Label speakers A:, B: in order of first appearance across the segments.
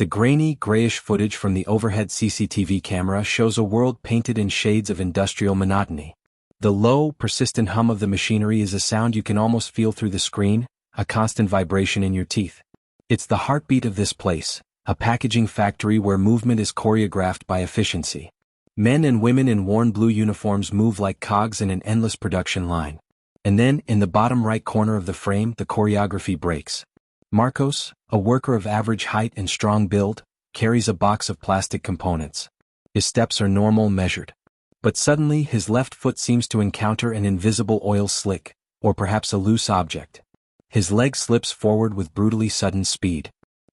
A: The grainy, grayish footage from the overhead CCTV camera shows a world painted in shades of industrial monotony. The low, persistent hum of the machinery is a sound you can almost feel through the screen, a constant vibration in your teeth. It's the heartbeat of this place, a packaging factory where movement is choreographed by efficiency. Men and women in worn blue uniforms move like cogs in an endless production line. And then, in the bottom right corner of the frame, the choreography breaks. Marcos, a worker of average height and strong build, carries a box of plastic components. His steps are normal, measured. But suddenly his left foot seems to encounter an invisible oil slick, or perhaps a loose object. His leg slips forward with brutally sudden speed.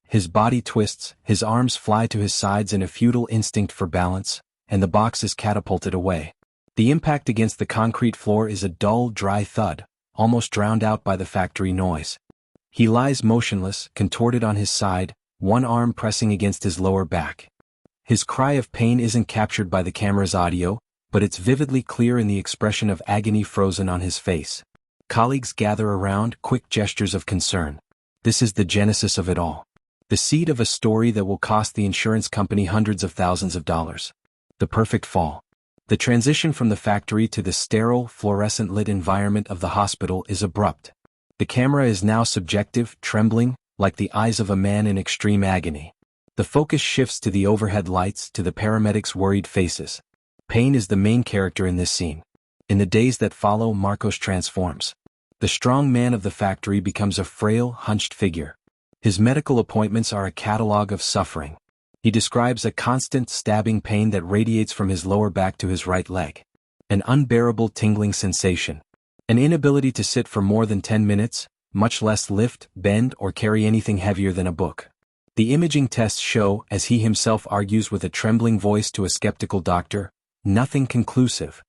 A: His body twists, his arms fly to his sides in a futile instinct for balance, and the box is catapulted away. The impact against the concrete floor is a dull, dry thud, almost drowned out by the factory noise. He lies motionless, contorted on his side, one arm pressing against his lower back. His cry of pain isn't captured by the camera's audio, but it's vividly clear in the expression of agony frozen on his face. Colleagues gather around, quick gestures of concern. This is the genesis of it all. The seed of a story that will cost the insurance company hundreds of thousands of dollars. The perfect fall. The transition from the factory to the sterile, fluorescent-lit environment of the hospital is abrupt. The camera is now subjective, trembling, like the eyes of a man in extreme agony. The focus shifts to the overhead lights, to the paramedics' worried faces. Pain is the main character in this scene. In the days that follow, Marcos transforms. The strong man of the factory becomes a frail, hunched figure. His medical appointments are a catalog of suffering. He describes a constant, stabbing pain that radiates from his lower back to his right leg. An unbearable tingling sensation. An inability to sit for more than 10 minutes, much less lift, bend, or carry anything heavier than a book. The imaging tests show, as he himself argues with a trembling voice to a skeptical doctor, nothing conclusive.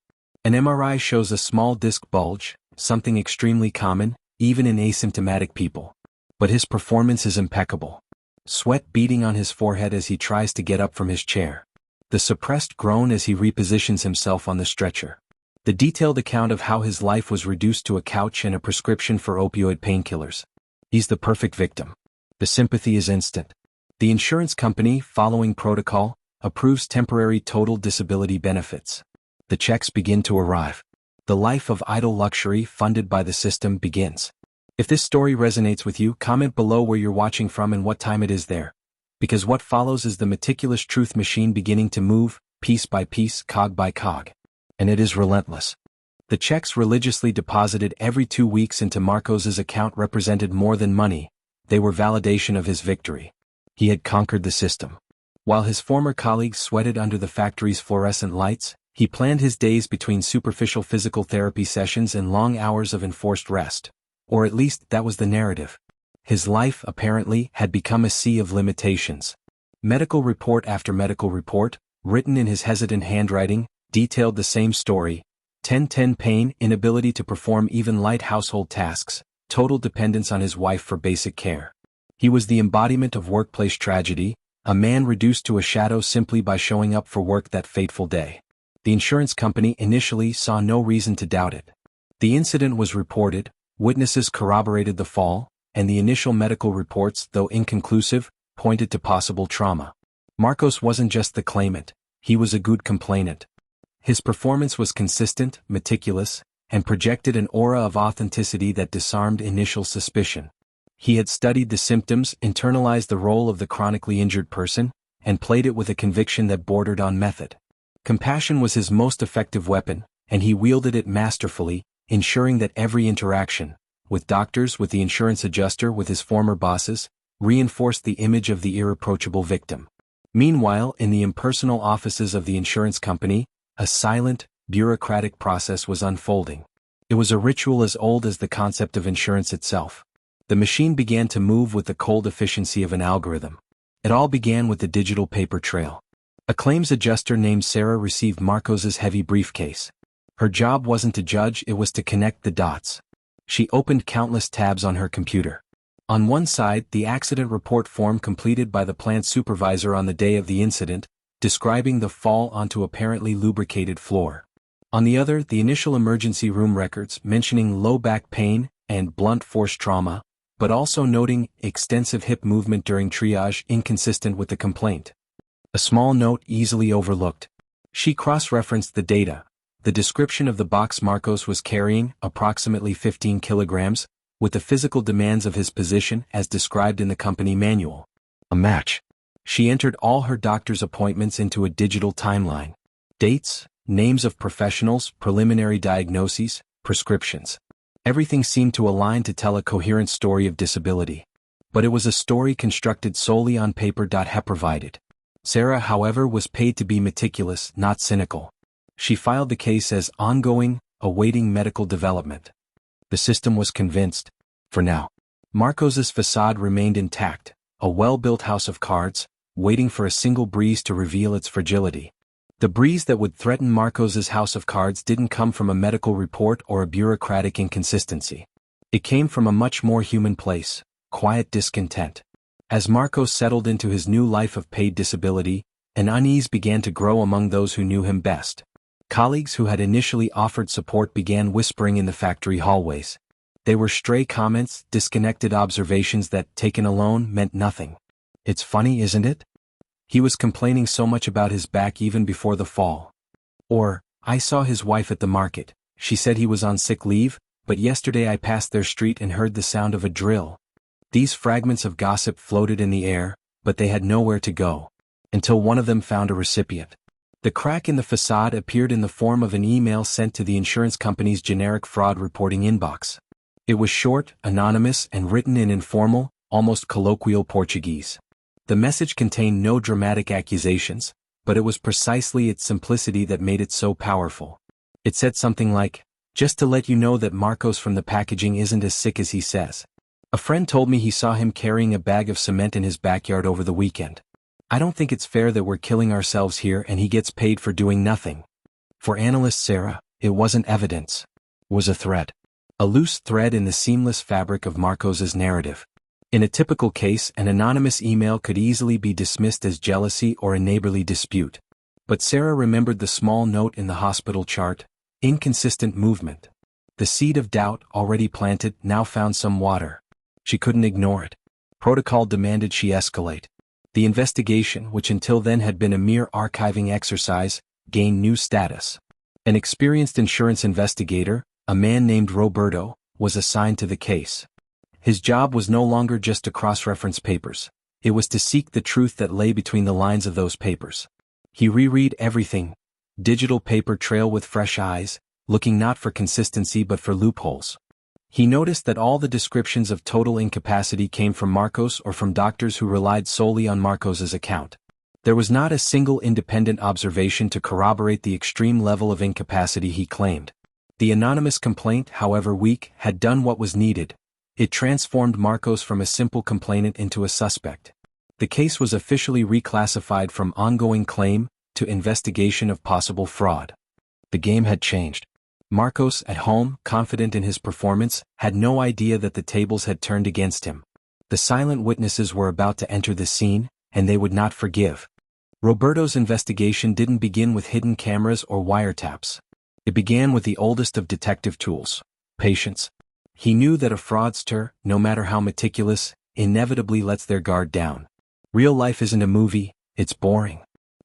A: An MRI shows a small disc bulge, something extremely common, even in asymptomatic people. But his performance is impeccable. Sweat beading on his forehead as he tries to get up from his chair. The suppressed groan as he repositions himself on the stretcher. The detailed account of how his life was reduced to a couch and a prescription for opioid painkillers. He's the perfect victim. The sympathy is instant. The insurance company, following protocol, approves temporary total disability benefits. The checks begin to arrive. The life of idle luxury funded by the system begins. If this story resonates with you, comment below where you're watching from and what time it is there. Because what follows is the meticulous truth machine beginning to move, piece by piece, cog by cog. And it is relentless. The checks religiously deposited every 2 weeks into Marcos's account represented more than money. They were validation of his victory. He had conquered the system. While his former colleagues sweated under the factory's fluorescent lights, he planned his days between superficial physical therapy sessions and long hours of enforced rest. Or at least that was the narrative. His life, apparently, had become a sea of limitations. Medical report after medical report, written in his hesitant handwriting, detailed the same story. 10 pain, inability to perform even light household tasks, total dependence on his wife for basic care. He was the embodiment of workplace tragedy, a man reduced to a shadow simply by showing up for work that fateful day. The insurance company initially saw no reason to doubt it. The incident was reported, witnesses corroborated the fall, and the initial medical reports, though inconclusive, pointed to possible trauma. Marcos wasn't just the claimant, he was a good complainant. His performance was consistent, meticulous, and projected an aura of authenticity that disarmed initial suspicion. He had studied the symptoms, internalized the role of the chronically injured person, and played it with a conviction that bordered on method. Compassion was his most effective weapon, and he wielded it masterfully, ensuring that every interaction, with doctors, with the insurance adjuster, with his former bosses, reinforced the image of the irreproachable victim. Meanwhile, in the impersonal offices of the insurance company, a silent, bureaucratic process was unfolding. It was a ritual as old as the concept of insurance itself. The machine began to move with the cold efficiency of an algorithm. It all began with the digital paper trail. A claims adjuster named Sarah received Marcos's heavy briefcase. Her job wasn't to judge, it was to connect the dots. She opened countless tabs on her computer. On one side, the accident report form completed by the plant supervisor on the day of the incident, describing the fall onto apparently lubricated floor. On the other, the initial emergency room records mentioning low back pain and blunt force trauma, but also noting extensive hip movement during triage inconsistent with the complaint. A small note easily overlooked. She cross-referenced the data. The description of the box Marcos was carrying, approximately 15 kilograms, with the physical demands of his position as described in the company manual. A match. She entered all her doctor's appointments into a digital timeline. Dates, names of professionals, preliminary diagnoses, prescriptions. Everything seemed to align to tell a coherent story of disability. But it was a story constructed solely on paper. He provided. Sarah, however, was paid to be meticulous, not cynical. She filed the case as ongoing, awaiting medical development. The system was convinced. For now, Marcos's facade remained intact, a well-built house of cards, waiting for a single breeze to reveal its fragility. The breeze that would threaten Marcos's house of cards didn't come from a medical report or a bureaucratic inconsistency. It came from a much more human place, quiet discontent. As Marcos settled into his new life of paid disability, an unease began to grow among those who knew him best. Colleagues who had initially offered support began whispering in the factory hallways. They were stray comments, disconnected observations that, taken alone, meant nothing. "It's funny, isn't it? He was complaining so much about his back even before the fall." Or, "I saw his wife at the market. She said he was on sick leave, but yesterday I passed their street and heard the sound of a drill." These fragments of gossip floated in the air, but they had nowhere to go. Until one of them found a recipient. The crack in the facade appeared in the form of an email sent to the insurance company's generic fraud reporting inbox. It was short, anonymous, and written in informal, almost colloquial Portuguese. The message contained no dramatic accusations, but it was precisely its simplicity that made it so powerful. It said something like, "Just to let you know that Marcos from the packaging isn't as sick as he says. A friend told me he saw him carrying a bag of cement in his backyard over the weekend. I don't think it's fair that we're killing ourselves here and he gets paid for doing nothing." For analyst Sarah, it wasn't evidence. It was a thread. A loose thread in the seamless fabric of Marcos's narrative. In a typical case, an anonymous email could easily be dismissed as jealousy or a neighborly dispute. But Sarah remembered the small note in the hospital chart, inconsistent movement. The seed of doubt, already planted, now found some water. She couldn't ignore it. Protocol demanded she escalate. The investigation, which until then had been a mere archiving exercise, gained new status. An experienced insurance investigator, a man named Roberto, was assigned to the case. His job was no longer just to cross-reference papers. It was to seek the truth that lay between the lines of those papers. He reread everything, digital paper trail with fresh eyes, looking not for consistency but for loopholes. He noticed that all the descriptions of total incapacity came from Marcos or from doctors who relied solely on Marcos's account. There was not a single independent observation to corroborate the extreme level of incapacity he claimed. The anonymous complaint, however weak, had done what was needed. It transformed Marcos from a simple complainant into a suspect. The case was officially reclassified from ongoing claim to investigation of possible fraud. The game had changed. Marcos, at home, confident in his performance, had no idea that the tables had turned against him. The silent witnesses were about to enter the scene, and they would not forgive. Roberto's investigation didn't begin with hidden cameras or wiretaps. It began with the oldest of detective tools, patience. He knew that a fraudster, no matter how meticulous, inevitably lets their guard down. Real life isn't a movie, it's boring.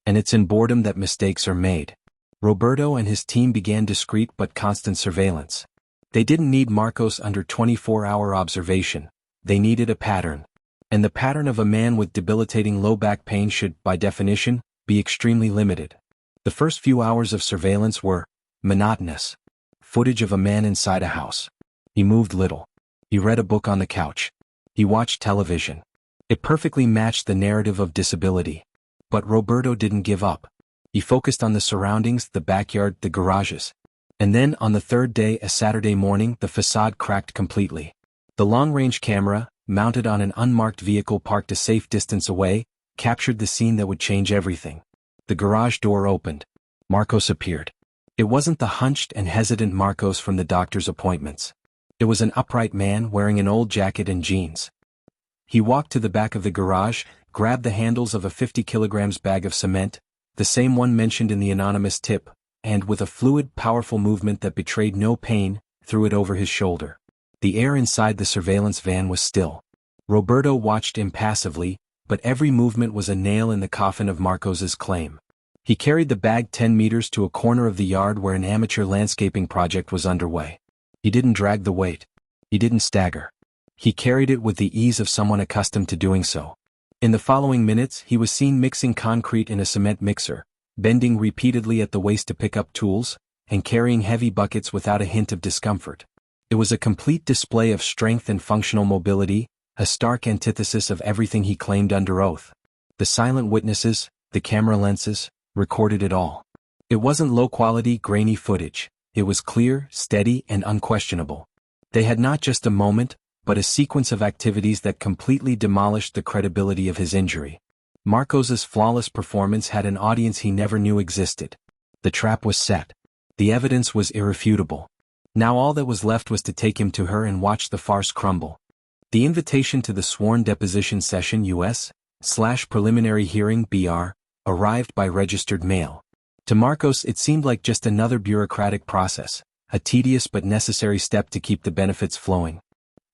A: And it's in boredom that mistakes are made. Roberto and his team began discreet but constant surveillance. They didn't need Marcos under 24-hour observation. They needed a pattern. And the pattern of a man with debilitating low back pain should, by definition, be extremely limited. The first few hours of surveillance were monotonous. Footage of a man inside a house. He moved little. He read a book on the couch. He watched television. It perfectly matched the narrative of disability. But Roberto didn't give up. He focused on the surroundings, the backyard, the garages. And then, on the third day, a Saturday morning, the facade cracked completely. The long-range camera, mounted on an unmarked vehicle parked a safe distance away, captured the scene that would change everything. The garage door opened. Marcos appeared. It wasn't the hunched and hesitant Marcos from the doctor's appointments. It was an upright man wearing an old jacket and jeans. He walked to the back of the garage, grabbed the handles of a 50 kilograms bag of cement, the same one mentioned in the anonymous tip, and with a fluid, powerful movement that betrayed no pain, threw it over his shoulder. The air inside the surveillance van was still. Roberto watched impassively, but every movement was a nail in the coffin of Marcos's claim. He carried the bag 10 meters to a corner of the yard where an amateur landscaping project was underway. He didn't drag the weight. He didn't stagger. He carried it with the ease of someone accustomed to doing so. In the following minutes, he was seen mixing concrete in a cement mixer, bending repeatedly at the waist to pick up tools, and carrying heavy buckets without a hint of discomfort. It was a complete display of strength and functional mobility, a stark antithesis of everything he claimed under oath. The silent witnesses, the camera lenses, recorded it all. It wasn't low-quality, grainy footage. It was clear, steady, and unquestionable. They had not just a moment, but a sequence of activities that completely demolished the credibility of his injury. Marcos's flawless performance had an audience he never knew existed. The trap was set. The evidence was irrefutable. Now all that was left was to take him to her and watch the farce crumble. The invitation to the sworn deposition session U.S./preliminary hearing BR arrived by registered mail. To Marcos it seemed like just another bureaucratic process, a tedious but necessary step to keep the benefits flowing.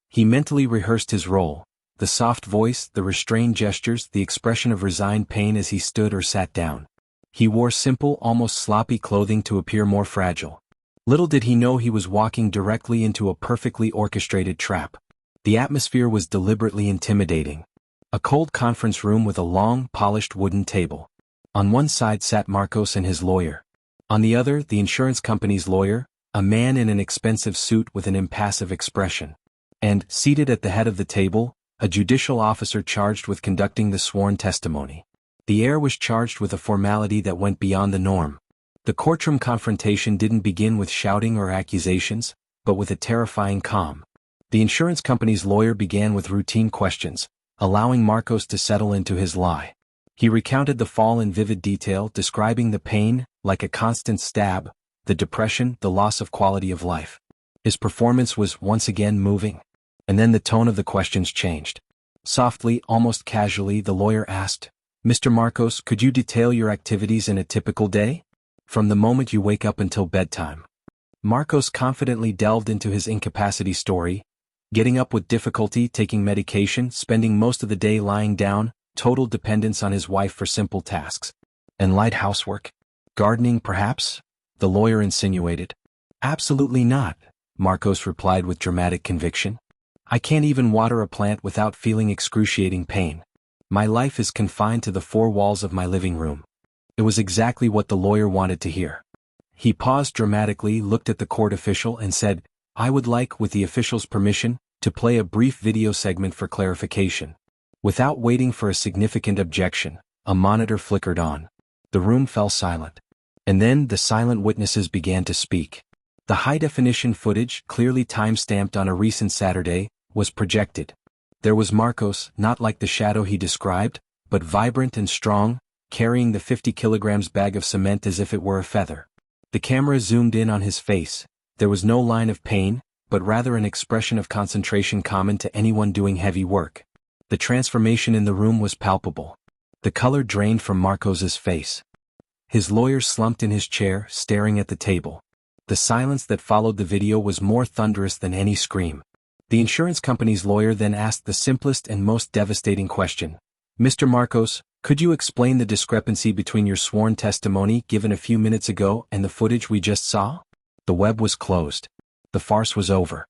A: He mentally rehearsed his role, the soft voice, the restrained gestures, the expression of resigned pain as he stood or sat down. He wore simple, almost sloppy clothing to appear more fragile. Little did he know he was walking directly into a perfectly orchestrated trap. The atmosphere was deliberately intimidating. A cold conference room with a long, polished wooden table. On one side sat Marcos and his lawyer. On the other, the insurance company's lawyer, a man in an expensive suit with an impassive expression. And, seated at the head of the table, a judicial officer charged with conducting the sworn testimony. The air was charged with a formality that went beyond the norm. The courtroom confrontation didn't begin with shouting or accusations, but with a terrifying calm. The insurance company's lawyer began with routine questions, allowing Marcos to settle into his lie. He recounted the fall in vivid detail, describing the pain, like a constant stab, the depression, the loss of quality of life. His performance was once again moving. And then the tone of the questions changed. Softly, almost casually, the lawyer asked, "Mr. Marcos, could you detail your activities in a typical day? From the moment you wake up until bedtime." Marcos confidently delved into his incapacity story, getting up with difficulty, taking medication, spending most of the day lying down, total dependence on his wife for simple tasks. And light housework? Gardening, perhaps? The lawyer insinuated. "Absolutely not," Marcos replied with dramatic conviction. "I can't even water a plant without feeling excruciating pain. My life is confined to the four walls of my living room." It was exactly what the lawyer wanted to hear. He paused dramatically, looked at the court official and said, "I would like, with the official's permission, to play a brief video segment for clarification." Without waiting for a significant objection, a monitor flickered on. The room fell silent. And then the silent witnesses began to speak. The high-definition footage, clearly time-stamped on a recent Saturday, was projected. There was Marcos, not like the shadow he described, but vibrant and strong, carrying the 50 kilograms bag of cement as if it were a feather. The camera zoomed in on his face. There was no line of pain, but rather an expression of concentration common to anyone doing heavy work. The transformation in the room was palpable. The color drained from Marcos's face. His lawyer slumped in his chair, staring at the table. The silence that followed the video was more thunderous than any scream. The insurance company's lawyer then asked the simplest and most devastating question. "Mr. Marcos, could you explain the discrepancy between your sworn testimony given a few minutes ago and the footage we just saw?" The web was closed. The farce was over.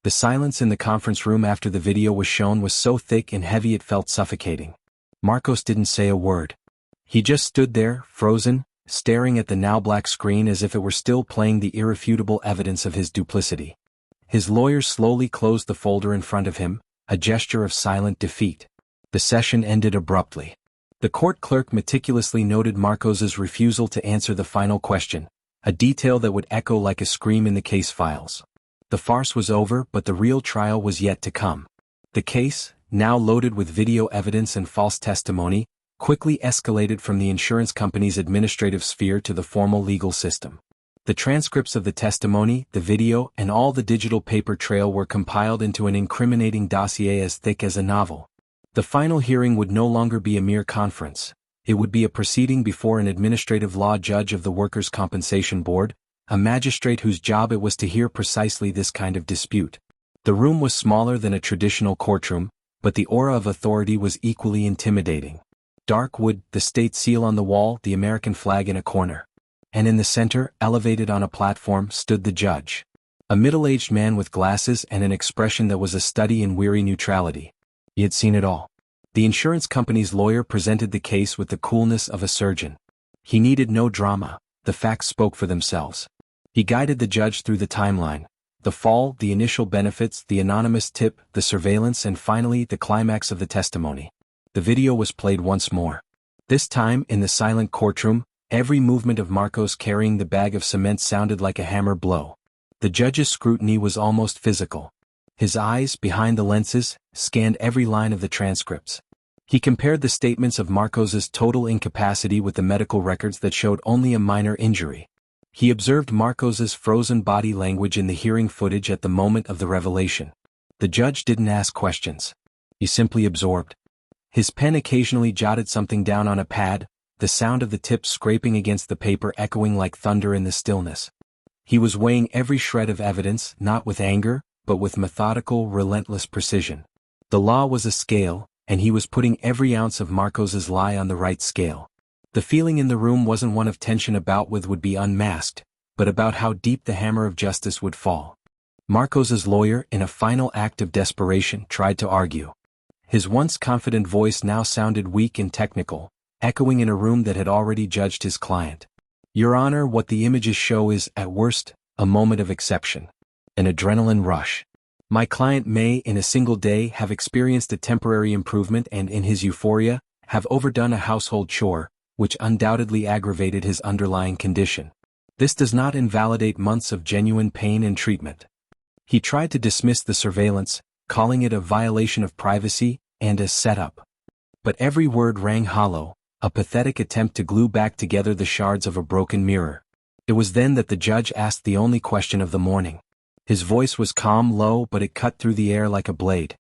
A: The silence in the conference room after the video was shown was so thick and heavy it felt suffocating. Marcos didn't say a word. He just stood there, frozen, staring at the now black screen as if it were still playing the irrefutable evidence of his duplicity. His lawyer slowly closed the folder in front of him, a gesture of silent defeat. The session ended abruptly. The court clerk meticulously noted Marcos's refusal to answer the final question, a detail that would echo like a scream in the case files. The farce was over, but the real trial was yet to come. The case, now loaded with video evidence and false testimony, quickly escalated from the insurance company's administrative sphere to the formal legal system. The transcripts of the testimony, the video, and all the digital paper trail were compiled into an incriminating dossier as thick as a novel. The final hearing would no longer be a mere conference. It would be a proceeding before an administrative law judge of the Workers' Compensation Board, a magistrate whose job it was to hear precisely this kind of dispute. The room was smaller than a traditional courtroom, but the aura of authority was equally intimidating. Dark wood, the state seal on the wall, the American flag in a corner. And in the center, elevated on a platform, stood the judge. A middle-aged man with glasses and an expression that was a study in weary neutrality. He had seen it all. The insurance company's lawyer presented the case with the coolness of a surgeon. He needed no drama, the facts spoke for themselves. He guided the judge through the timeline. The fall, the initial benefits, the anonymous tip, the surveillance, and finally the climax of the testimony. The video was played once more. This time, in the silent courtroom, every movement of Marcos carrying the bag of cement sounded like a hammer blow. The judge's scrutiny was almost physical. His eyes, behind the lenses, scanned every line of the transcripts. He compared the statements of Marcos's total incapacity with the medical records that showed only a minor injury. He observed Marcos's frozen body language in the hearing footage at the moment of the revelation. The judge didn't ask questions. He simply absorbed. His pen occasionally jotted something down on a pad, the sound of the tips scraping against the paper echoing like thunder in the stillness. He was weighing every shred of evidence, not with anger, but with methodical, relentless precision. The law was a scale, and he was putting every ounce of Marcos's lie on the right scale. The feeling in the room wasn't one of tension about what would be unmasked, but about how deep the hammer of justice would fall. Marcos's lawyer, in a final act of desperation, tried to argue. His once confident voice now sounded weak and technical, echoing in a room that had already judged his client. Your Honor, what the images show is, at worst, a moment of exception. An adrenaline rush. My client may, in a single day, have experienced a temporary improvement and, in his euphoria, have overdone a household chore, which undoubtedly aggravated his underlying condition. This does not invalidate months of genuine pain and treatment. He tried to dismiss the surveillance, calling it a violation of privacy and a setup. But every word rang hollow, a pathetic attempt to glue back together the shards of a broken mirror. It was then that the judge asked the only question of the morning. His voice was calm, low, but it cut through the air like a blade.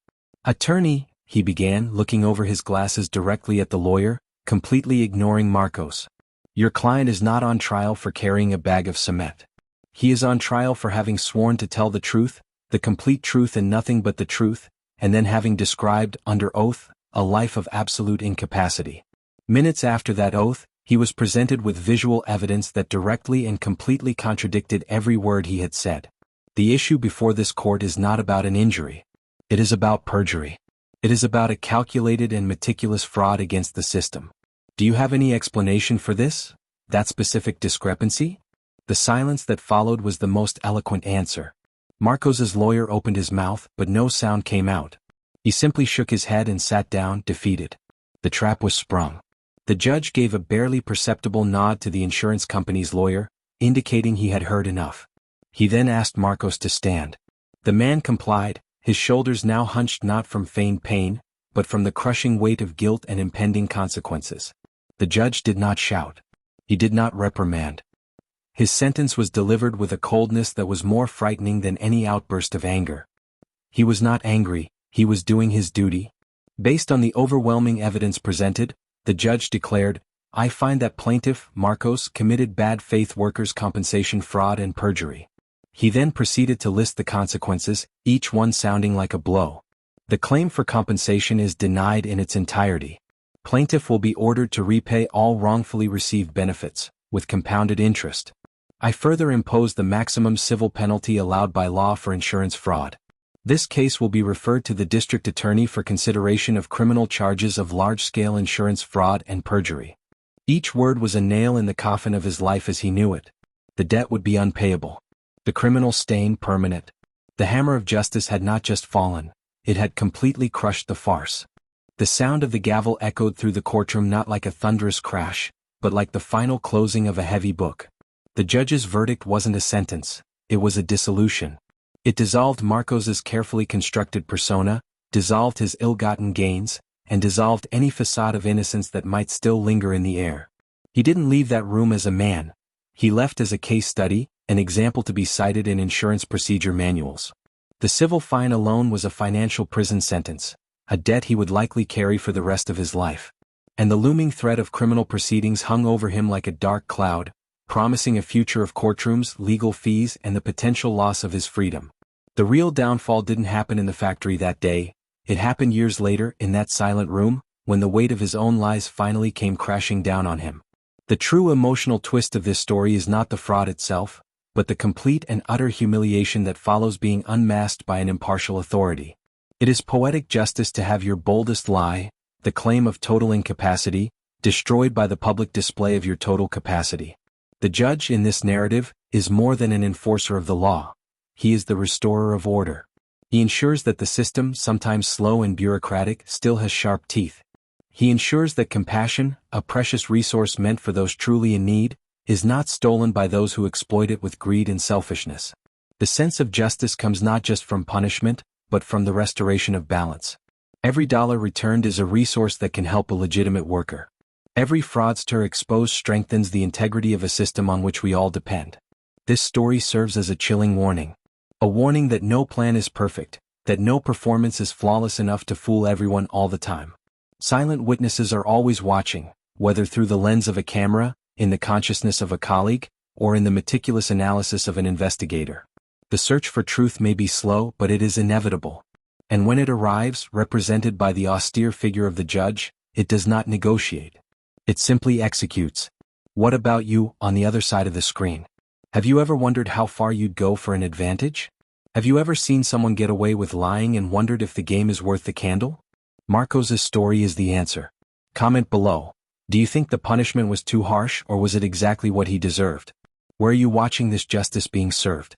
A: Attorney, he began, looking over his glasses directly at the lawyer, completely ignoring Marcos. Your client is not on trial for carrying a bag of cement. He is on trial for having sworn to tell the truth, the complete truth and nothing but the truth, and then having described, under oath, a life of absolute incapacity. Minutes after that oath, he was presented with visual evidence that directly and completely contradicted every word he had said. The issue before this court is not about an injury. It is about perjury. It is about a calculated and meticulous fraud against the system. Do you have any explanation for this? That specific discrepancy? The silence that followed was the most eloquent answer. Marcos's lawyer opened his mouth, but no sound came out. He simply shook his head and sat down, defeated. The trap was sprung. The judge gave a barely perceptible nod to the insurance company's lawyer, indicating he had heard enough. He then asked Marcos to stand. The man complied, his shoulders now hunched not from feigned pain, but from the crushing weight of guilt and impending consequences. The judge did not shout. He did not reprimand. His sentence was delivered with a coldness that was more frightening than any outburst of anger. He was not angry, he was doing his duty. Based on the overwhelming evidence presented, the judge declared, I find that plaintiff, Marcos, committed bad faith workers' compensation fraud and perjury. He then proceeded to list the consequences, each one sounding like a blow. The claim for compensation is denied in its entirety. Plaintiff will be ordered to repay all wrongfully received benefits, with compounded interest. I further impose the maximum civil penalty allowed by law for insurance fraud. This case will be referred to the district attorney for consideration of criminal charges of large-scale insurance fraud and perjury. Each word was a nail in the coffin of his life as he knew it. The debt would be unpayable. The criminal stain permanent. The hammer of justice had not just fallen, it had completely crushed the farce. The sound of the gavel echoed through the courtroom not like a thunderous crash, but like the final closing of a heavy book. The judge's verdict wasn't a sentence, it was a dissolution. It dissolved Marcos's carefully constructed persona, dissolved his ill-gotten gains, and dissolved any facade of innocence that might still linger in the air. He didn't leave that room as a man. He left as a case study, an example to be cited in insurance procedure manuals. The civil fine alone was a financial prison sentence, a debt he would likely carry for the rest of his life. And the looming threat of criminal proceedings hung over him like a dark cloud, promising a future of courtrooms, legal fees, and the potential loss of his freedom. The real downfall didn't happen in the factory that day, it happened years later in that silent room, when the weight of his own lies finally came crashing down on him. The true emotional twist of this story is not the fraud itself, but the complete and utter humiliation that follows being unmasked by an impartial authority. It is poetic justice to have your boldest lie, the claim of total incapacity, destroyed by the public display of your total capacity. The judge in this narrative is more than an enforcer of the law. He is the restorer of order. He ensures that the system, sometimes slow and bureaucratic, still has sharp teeth. He ensures that compassion, a precious resource meant for those truly in need, is not stolen by those who exploit it with greed and selfishness. The sense of justice comes not just from punishment, but from the restoration of balance. Every dollar returned is a resource that can help a legitimate worker. Every fraudster exposed strengthens the integrity of a system on which we all depend. This story serves as a chilling warning. A warning that no plan is perfect, that no performance is flawless enough to fool everyone all the time. Silent witnesses are always watching, whether through the lens of a camera, in the consciousness of a colleague, or in the meticulous analysis of an investigator. The search for truth may be slow, but it is inevitable. And when it arrives, represented by the austere figure of the judge, it does not negotiate. It simply executes. What about you, on the other side of the screen? Have you ever wondered how far you'd go for an advantage? Have you ever seen someone get away with lying and wondered if the game is worth the candle? Marcos's story is the answer. Comment below. Do you think the punishment was too harsh, or was it exactly what he deserved? Where are you watching this justice being served?